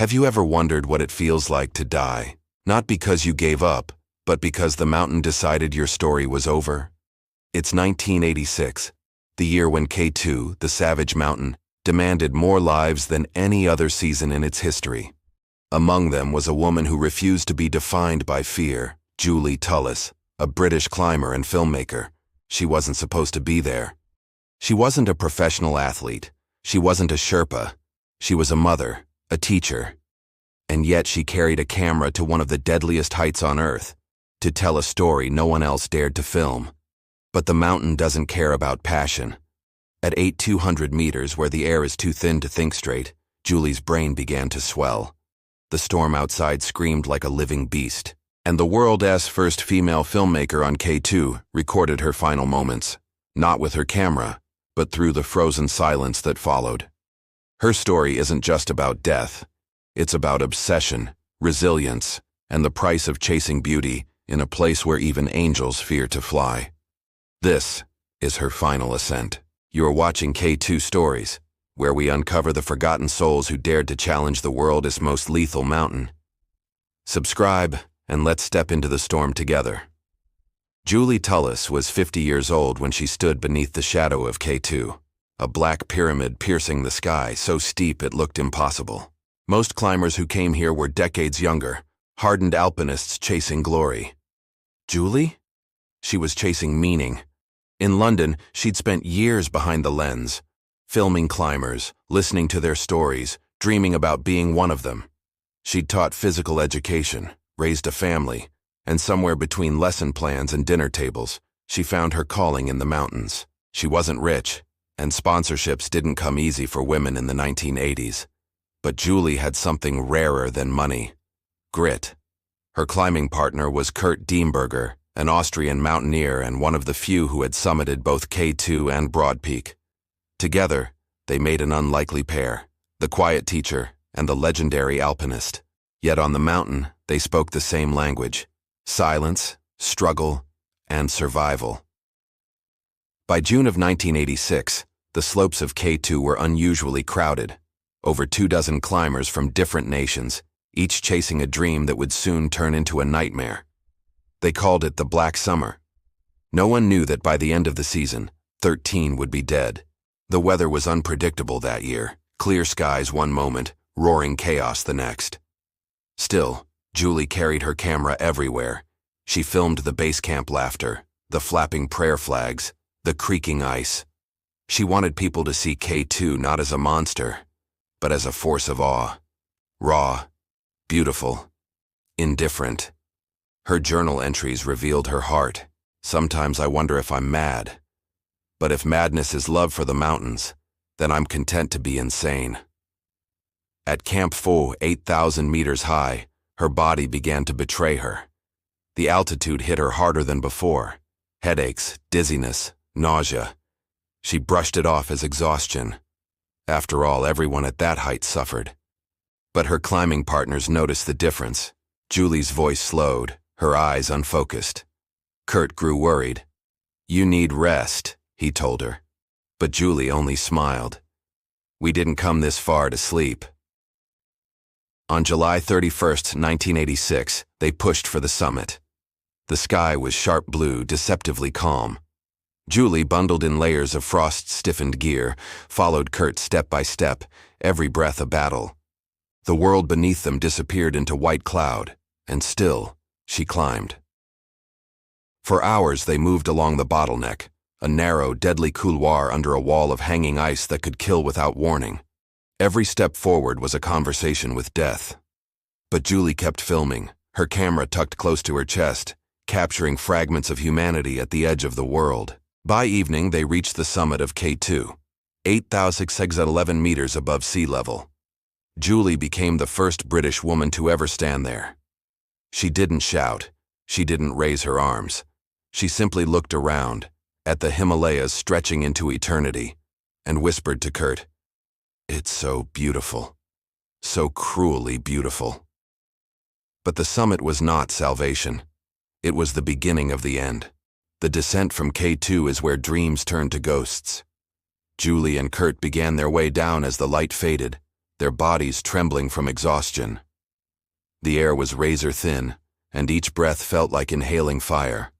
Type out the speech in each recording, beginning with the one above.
Have you ever wondered what it feels like to die? Not because you gave up, but because the mountain decided your story was over? It's 1986, the year when K2, the savage mountain, demanded more lives than any other season in its history. Among them was a woman who refused to be defined by fear, Julie Tullis, a British climber and filmmaker. She wasn't supposed to be there. She wasn't a professional athlete. She wasn't a Sherpa. She was a mother, a teacher. And yet she carried a camera to one of the deadliest heights on Earth, to tell a story no one else dared to film. But the mountain doesn't care about passion. At 8,200 meters, where the air is too thin to think straight, Julie's brain began to swell. The storm outside screamed like a living beast, and the world's first female filmmaker on K2 recorded her final moments, not with her camera, but through the frozen silence that followed. Her story isn't just about death. It's about obsession, resilience, and the price of chasing beauty in a place where even angels fear to fly. This is her final ascent. You are watching K2 Stories, where we uncover the forgotten souls who dared to challenge the world's most lethal mountain. Subscribe, and let's step into the storm together. Julie Tullis was 50 years old when she stood beneath the shadow of K2, a black pyramid piercing the sky so steep it looked impossible. Most climbers who came here were decades younger, hardened alpinists chasing glory. Julie? She was chasing meaning. In London, she'd spent years behind the lens, filming climbers, listening to their stories, dreaming about being one of them. She'd taught physical education, raised a family, and somewhere between lesson plans and dinner tables, she found her calling in the mountains. She wasn't rich, and sponsorships didn't come easy for women in the 1980s. But Julie had something rarer than money: grit. Her climbing partner was Kurt Diemberger, an Austrian mountaineer and one of the few who had summited both K2 and Broad Peak. Together, they made an unlikely pair, the quiet teacher and the legendary alpinist. Yet on the mountain, they spoke the same language: silence, struggle, and survival. By June of 1986, the slopes of K2 were unusually crowded. Over 24 climbers from different nations, each chasing a dream that would soon turn into a nightmare. They called it the Black Summer. No one knew that by the end of the season, 13 would be dead. The weather was unpredictable that year: clear skies one moment, roaring chaos the next. Still, Julie carried her camera everywhere. She filmed the base camp laughter, the flapping prayer flags, the creaking ice. She wanted people to see K2 not as a monster, but as a force of awe. Raw, beautiful, indifferent. Her journal entries revealed her heart. Sometimes I wonder if I'm mad. But if madness is love for the mountains, then I'm content to be insane. At Camp 4, 8,000 meters high, her body began to betray her. The altitude hit her harder than before. Headaches, dizziness, nausea. She brushed it off as exhaustion. After all, everyone at that height suffered. But her climbing partners noticed the difference. Julie's voice slowed, her eyes unfocused. Kurt grew worried. "You need rest," he told her. But Julie only smiled. "We didn't come this far to sleep." On July 31st, 1986, they pushed for the summit. The sky was sharp blue, deceptively calm. Julie, bundled in layers of frost-stiffened gear, followed Kurt step by step, every breath a battle. The world beneath them disappeared into white cloud, and still, she climbed. For hours they moved along the bottleneck, a narrow, deadly couloir under a wall of hanging ice that could kill without warning. Every step forward was a conversation with death. But Julie kept filming, her camera tucked close to her chest, capturing fragments of humanity at the edge of the world. By evening, they reached the summit of K2, 8,611 meters above sea level. Julie became the first British woman to ever stand there. She didn't shout. She didn't raise her arms. She simply looked around, at the Himalayas stretching into eternity, and whispered to Kurt, "It's so beautiful. So cruelly beautiful." But the summit was not salvation. It was the beginning of the end. The descent from K2 is where dreams turn to ghosts. Julie and Kurt began their way down as the light faded, their bodies trembling from exhaustion. The air was razor-thin, and each breath felt like inhaling fire.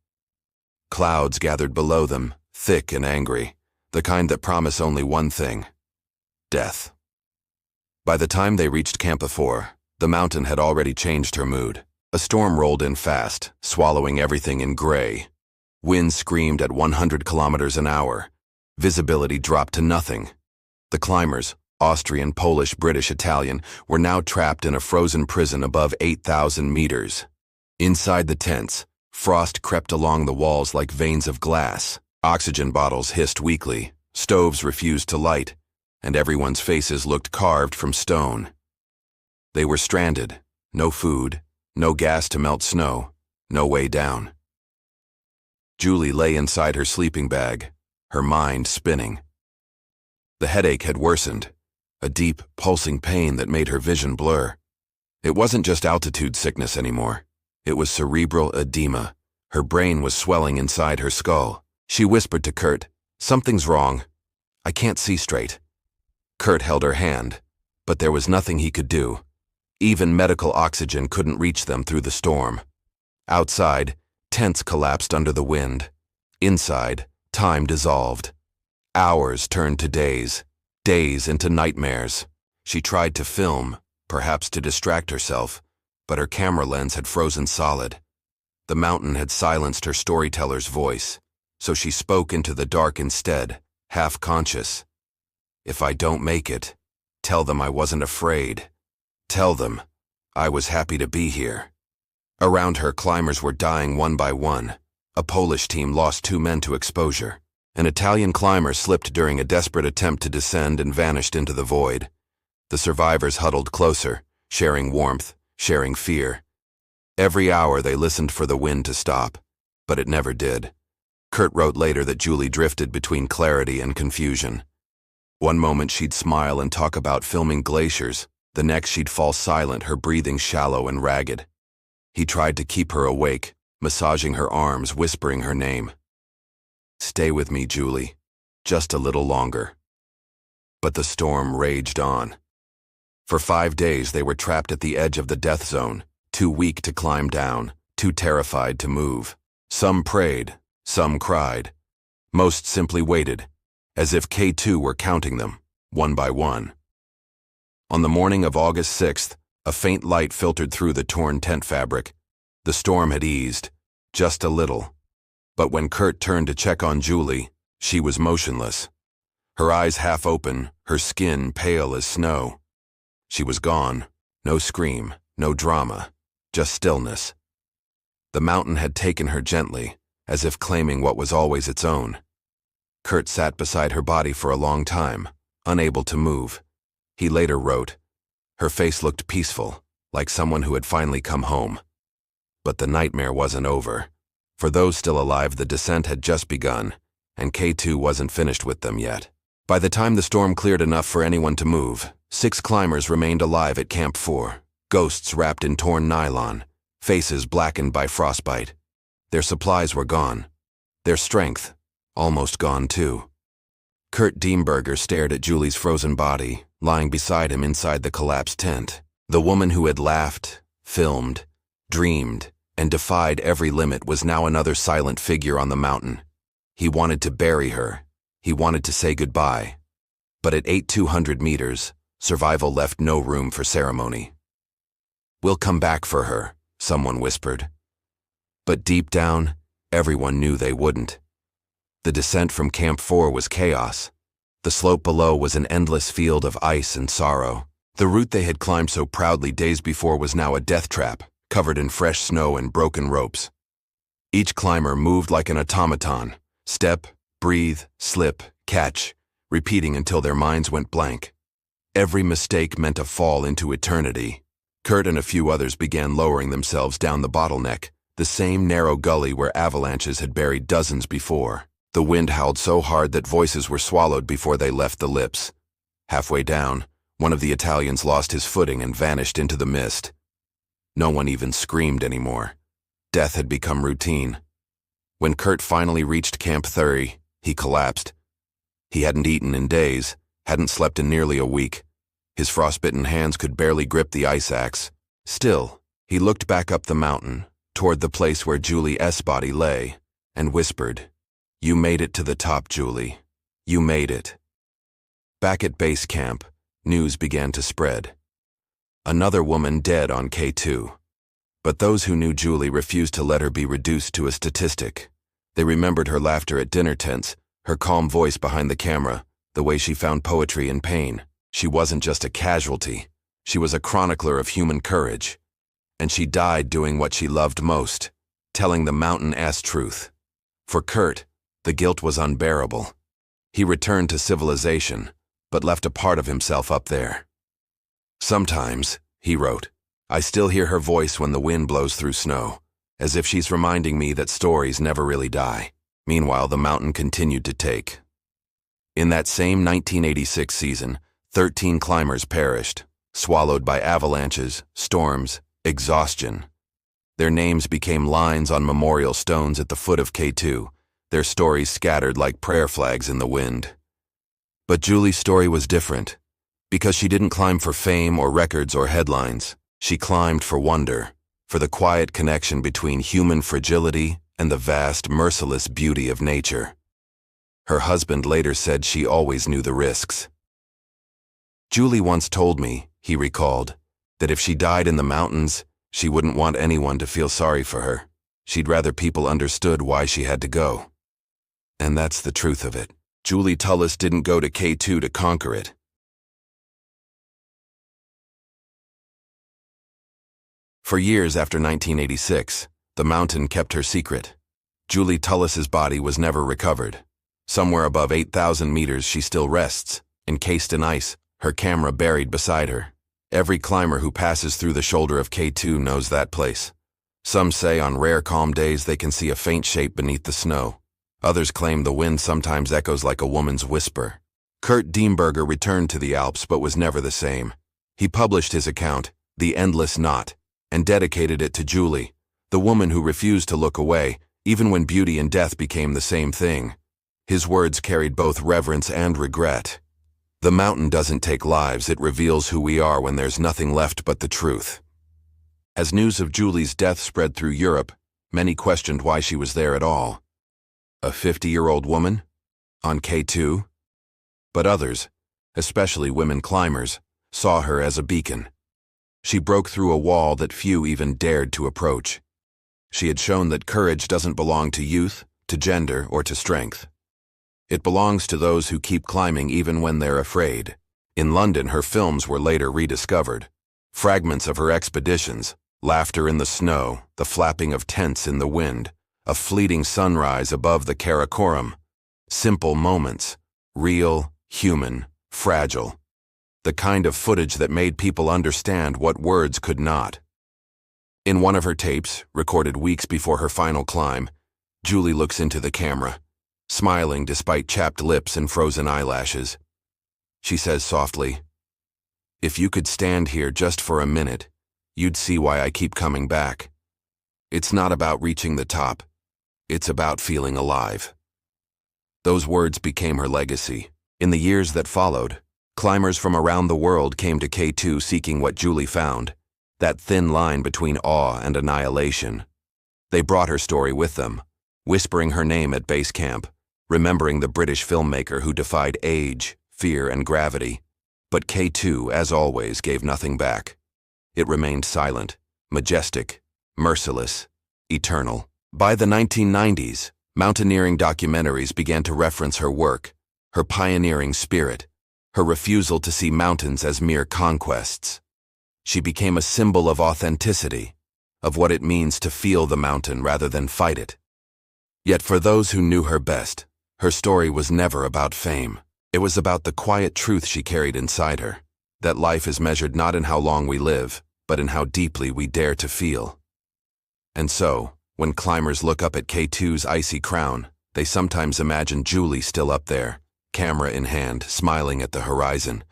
Clouds gathered below them, thick and angry, the kind that promise only one thing: death. By the time they reached Camp 4, the mountain had already changed her mood. A storm rolled in fast, swallowing everything in gray. Wind screamed at 100 kilometers an hour. Visibility dropped to nothing. The climbers, Austrian, Polish, British, Italian, were now trapped in a frozen prison above 8,000 meters. Inside the tents, frost crept along the walls like veins of glass. Oxygen bottles hissed weakly, stoves refused to light, and everyone's faces looked carved from stone. They were stranded, no food, no gas to melt snow, no way down. Julie lay inside her sleeping bag, her mind spinning. The headache had worsened, a deep, pulsing pain that made her vision blur. It wasn't just altitude sickness anymore. It was cerebral edema. Her brain was swelling inside her skull. She whispered to Kurt, "Something's wrong. I can't see straight." Kurt held her hand, but there was nothing he could do. Even medical oxygen couldn't reach them through the storm. Outside, tents collapsed under the wind. Inside, time dissolved. Hours turned to days, days into nightmares. She tried to film, perhaps to distract herself, but her camera lens had frozen solid. The mountain had silenced her storyteller's voice, so she spoke into the dark instead, half-conscious. "If I don't make it, tell them I wasn't afraid. Tell them I was happy to be here." Around her, climbers were dying one by one. A Polish team lost 2 men to exposure. An Italian climber slipped during a desperate attempt to descend and vanished into the void. The survivors huddled closer, sharing warmth, sharing fear. Every hour they listened for the wind to stop, but it never did. Kurt wrote later that Julie drifted between clarity and confusion. One moment she'd smile and talk about filming glaciers, the next she'd fall silent, her breathing shallow and ragged. He tried to keep her awake, massaging her arms, whispering her name. "Stay with me, Julie. Just a little longer." But the storm raged on. For 5 days they were trapped at the edge of the death zone, too weak to climb down, too terrified to move. Some prayed, some cried. Most simply waited, as if K2 were counting them, one by one. On the morning of August 6th, a faint light filtered through the torn tent fabric. The storm had eased, just a little. But when Kurt turned to check on Julie, she was motionless. Her eyes half open, her skin pale as snow. She was gone. No scream, no drama, just stillness. The mountain had taken her gently, as if claiming what was always its own. Kurt sat beside her body for a long time, unable to move. He later wrote, "Her face looked peaceful, like someone who had finally come home." But the nightmare wasn't over. For those still alive, the descent had just begun, and K2 wasn't finished with them yet. By the time the storm cleared enough for anyone to move, 6 climbers remained alive at Camp 4, ghosts wrapped in torn nylon, faces blackened by frostbite. Their supplies were gone. Their strength, almost gone too. Kurt Diemberger stared at Julie's frozen body, lying beside him inside the collapsed tent. The woman who had laughed, filmed, dreamed, and defied every limit was now another silent figure on the mountain. He wanted to bury her. He wanted to say goodbye. But at 8,200 meters, survival left no room for ceremony. "We'll come back for her," someone whispered. But deep down, everyone knew they wouldn't. The descent from Camp 4 was chaos. The slope below was an endless field of ice and sorrow. The route they had climbed so proudly days before was now a death trap, covered in fresh snow and broken ropes. Each climber moved like an automaton, step, breathe, slip, catch, repeating until their minds went blank. Every mistake meant a fall into eternity. Kurt and a few others began lowering themselves down the bottleneck, the same narrow gully where avalanches had buried dozens before. The wind howled so hard that voices were swallowed before they left the lips. Halfway down, one of the Italians lost his footing and vanished into the mist. No one even screamed anymore. Death had become routine. When Kurt finally reached Camp 30, he collapsed. He hadn't eaten in days, hadn't slept in nearly a week. His frostbitten hands could barely grip the ice axe. Still, he looked back up the mountain, toward the place where Julie's body lay, and whispered, "You made it to the top, Julie. You made it." Back at base camp, news began to spread. Another woman dead on K2. But those who knew Julie refused to let her be reduced to a statistic. They remembered her laughter at dinner tents, her calm voice behind the camera, the way she found poetry in pain. She wasn't just a casualty. She was a chronicler of human courage. And she died doing what she loved most, telling the mountain-ass truth. For Kurt, the guilt was unbearable. He returned to civilization, but left a part of himself up there. "Sometimes," he wrote, "I still hear her voice when the wind blows through snow, as if she's reminding me that stories never really die." Meanwhile, the mountain continued to take. In that same 1986 season, 13 climbers perished, swallowed by avalanches, storms, exhaustion. Their names became lines on memorial stones at the foot of K2, their stories scattered like prayer flags in the wind. But Julie's story was different, because she didn't climb for fame or records or headlines. She climbed for wonder, for the quiet connection between human fragility and the vast, merciless beauty of nature. Her husband later said she always knew the risks. "Julie once told me," he recalled, "that if she died in the mountains, she wouldn't want anyone to feel sorry for her. She'd rather people understood why she had to go." And that's the truth of it. Julie Tullis didn't go to K2 to conquer it. For years after 1986, the mountain kept her secret. Julie Tullis's body was never recovered. Somewhere above 8,000 meters she still rests, encased in ice, her camera buried beside her. Every climber who passes through the shoulder of K2 knows that place. Some say on rare calm days they can see a faint shape beneath the snow. Others claim the wind sometimes echoes like a woman's whisper. Kurt Diemberger returned to the Alps but was never the same. He published his account, The Endless Knot, and dedicated it to Julie, the woman who refused to look away, even when beauty and death became the same thing. His words carried both reverence and regret. "The mountain doesn't take lives, it reveals who we are when there's nothing left but the truth." As news of Julie's death spread through Europe, many questioned why she was there at all. A 50-year-old woman? On K2? But others, especially women climbers, saw her as a beacon. She broke through a wall that few even dared to approach. She had shown that courage doesn't belong to youth, to gender, or to strength. It belongs to those who keep climbing even when they're afraid. In London, her films were later rediscovered. Fragments of her expeditions, laughter in the snow, the flapping of tents in the wind, a fleeting sunrise above the Karakoram. Simple moments, real, human, fragile. The kind of footage that made people understand what words could not. In one of her tapes, recorded weeks before her final climb, Julie looks into the camera, smiling despite chapped lips and frozen eyelashes. She says softly, "If you could stand here just for a minute, you'd see why I keep coming back. It's not about reaching the top. It's about feeling alive." Those words became her legacy. In the years that followed, climbers from around the world came to K2 seeking what Julie found, that thin line between awe and annihilation. They brought her story with them, whispering her name at base camp, remembering the British filmmaker who defied age, fear, and gravity. But K2, as always, gave nothing back. It remained silent, majestic, merciless, eternal. By the 1990s, mountaineering documentaries began to reference her work, her pioneering spirit, her refusal to see mountains as mere conquests. She became a symbol of authenticity, of what it means to feel the mountain rather than fight it. Yet for those who knew her best, her story was never about fame. It was about the quiet truth she carried inside her, that life is measured not in how long we live, but in how deeply we dare to feel. And so, when climbers look up at K2's icy crown, they sometimes imagine Julie still up there, camera in hand, smiling at the horizon.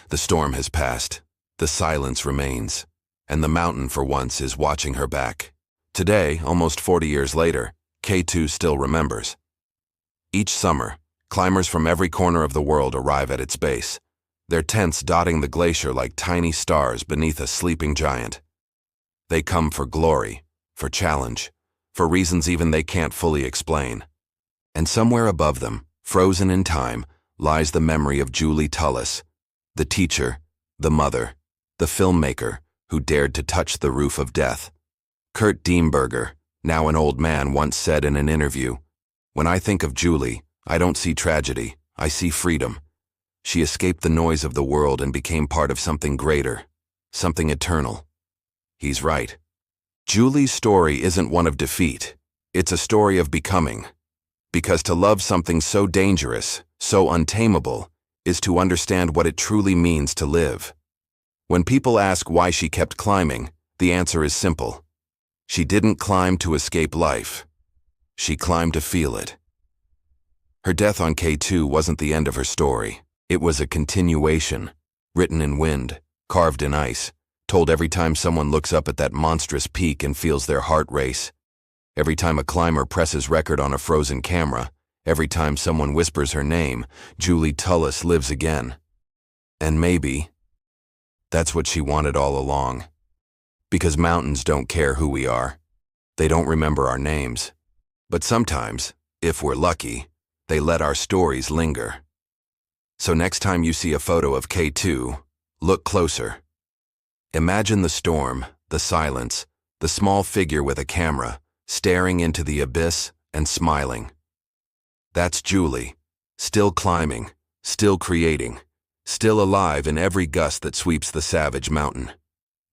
The storm has passed, the silence remains, and the mountain for once is watching her back. Today, almost 40 years later, K2 still remembers. Each summer, climbers from every corner of the world arrive at its base. their tents dotting the glacier like tiny stars beneath a sleeping giant. They come for glory, for challenge, for reasons even they can't fully explain. And somewhere above them, frozen in time, lies the memory of Julie Tullis, the teacher, the mother, the filmmaker who dared to touch the roof of death. Kurt Diemberger, now an old man, once said in an interview, "When I think of Julie, I don't see tragedy, I see freedom. She escaped the noise of the world and became part of something greater, something eternal." He's right. Julie's story isn't one of defeat. It's a story of becoming. Because to love something so dangerous, so untamable, is to understand what it truly means to live. When people ask why she kept climbing, the answer is simple. She didn't climb to escape life. She climbed to feel it. Her death on K2 wasn't the end of her story. It was a continuation, written in wind, carved in ice, told every time someone looks up at that monstrous peak and feels their heart race. Every time a climber presses record on a frozen camera, every time someone whispers her name, Julie Tullis lives again. And maybe that's what she wanted all along. Because mountains don't care who we are. They don't remember our names. But sometimes, if we're lucky, they let our stories linger. So next time you see a photo of K2, look closer. Imagine the storm, the silence, the small figure with a camera, staring into the abyss and smiling. That's Julie, still climbing, still creating, still alive in every gust that sweeps the savage mountain.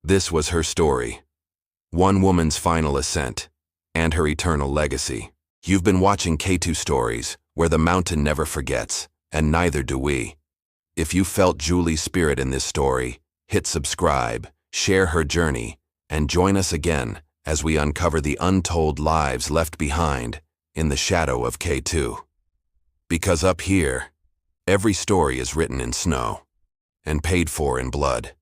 This was her story. One woman's final ascent, and her eternal legacy. You've been watching K2 Stories, where the mountain never forgets, and neither do we. If you felt Julie's spirit in this story, hit subscribe, share her journey, and join us again as we uncover the untold lives left behind in the shadow of K2. Because up here, every story is written in snow and paid for in blood.